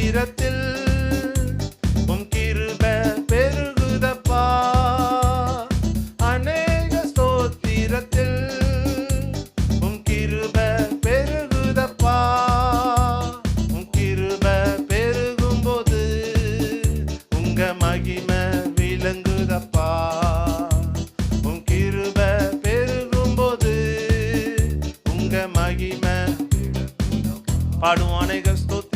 ஸ்தோத்திரத்தில் உம் கிருபை பெருகுதப்பா. அநேக ஸ்தோத்திரத்தில் உம் கிருபை பெருகுதப்பா. உம் கிருபை பெருகும்போது உங்க மகிமை விளங்குதப்பா. உம் கிருபை பெருகும்போது உங்க மகிமை பாடுவோம். அநேக ஸ்தோத்திரம்